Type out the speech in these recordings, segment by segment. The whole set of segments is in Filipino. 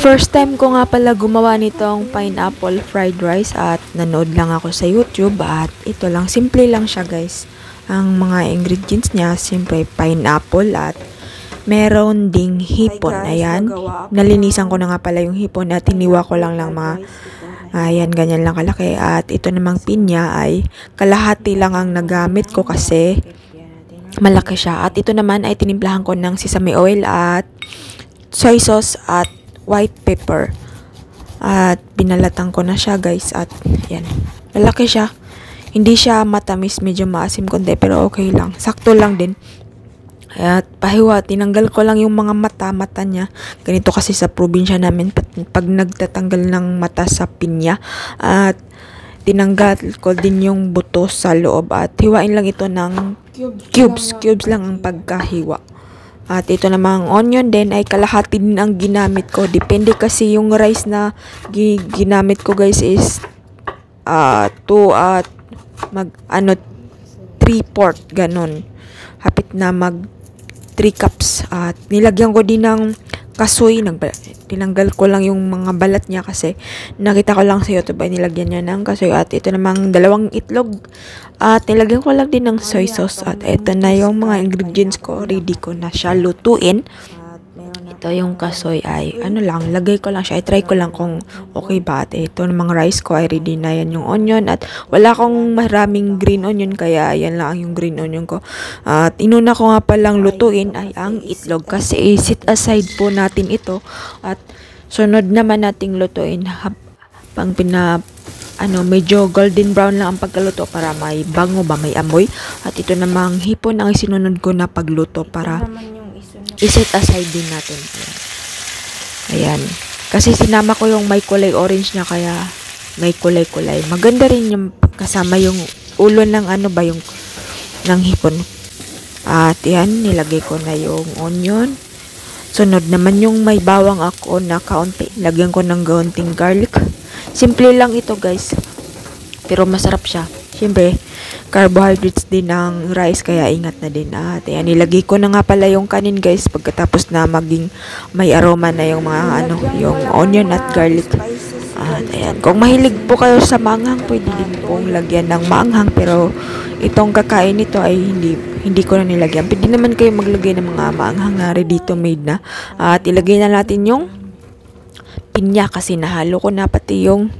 First time ko nga pala gumawa nitong pineapple fried rice at nanood lang ako sa YouTube at ito lang, simple lang siya guys. Ang mga ingredients niya, simple pineapple at meron ding hipon. Ayan, nalinisan ko na nga pala yung hipon at hiniwa ko lang mga, ayan, ganyan lang kalaki. At ito namang pinya ay kalahati lang ang nagamit ko kasi malaki siya. At ito naman ay tinimplahan ko ng sesame oil at soy sauce at white pepper. At binalatan ko na siya guys at yan. Lalaki siya. Hindi siya matamis, medyo maasim konti pero okay lang. Sakto lang din. At pahiwa, tinanggal ko lang yung mga mata niya. Ganito kasi sa probinsya namin pag nagtatanggal ng mata sa pinya. At tinanggal ko din yung buto sa loob at hiwain lang ito ng cubes lang ang pagkahiwa. At ito namang onion din ay kalahati din ang ginamit ko. Depende kasi yung rice na ginamit ko guys is 2 at 3/4 ganon. Hapit na mag 3 cups. At nilagyan ko din ng kasoy. Tinanggal ko lang yung mga balat niya kasi nakita ko lang sa YouTube ay nilagyan niya ng kasoy. At ito namang 2 itlog. At nilagyan ko lang din ng soy sauce. At ito na yung mga ingredients ko. Ready ko na siya lutuin. Ito yung kasoy ay lagay ko lang siya. I try ko lang kung okay ba. At ito namang rice ko ay ready na yan yung onion. At wala akong maraming green onion kaya yan lang yung green onion ko. At inuna ko nga palang lutuin ay ang itlog kasi set aside po natin ito. At sunod naman nating lutuin pang medyo golden brown lang ang pagkaluto para may bango ba, may amoy. At ito namang hipon ang sinunod ko na pagluto para iset aside din natin. Ayan. Kasi sinama ko yung may kulay orange na kaya may kulay-kulay. Maganda rin yung kasama yung ulo ng ng hipon. At yan, nilagay ko na yung onion. Sunod naman yung may bawang ako na kaunti. Lagyan ko ng kaunting garlic. Simple lang ito guys. Pero masarap siya. Siyempre, carbohydrates din ng rice kaya ingat na din. At ayan, nilagay ko na nga pala yung kanin guys pagkatapos na maging may aroma na yung mga yung onion at garlic. At ayan, kung mahilig po kayo sa maanghang, pwede din pong lagyan ng maanghang pero itong kakain nito ay hindi ko na nilagyan. Pwede naman kayo maglagay ng mga maanghang na ready to made na. At ilagay na natin yung pinya kasi nahalo ko na pati yung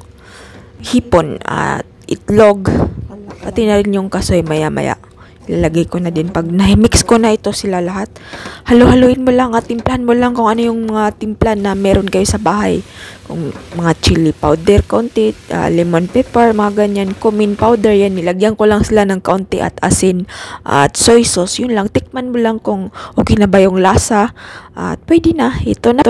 hipon at itlog. Pati na rin yung kasoy maya-maya. Ilalagay ko na din. Pag na-mix ko na ito sila lahat, halo-haluin mo lang at timplahan mo lang kung ano yung mga timplan na meron kayo sa bahay. Kung mga chili powder, konti, lemon pepper, mga ganyan, cumin powder, yan. Nilagyan ko lang sila ng kaunti at asin at soy sauce. Yun lang. Tikman mo lang kung okay na ba yung lasa. At pwede na. Ito na.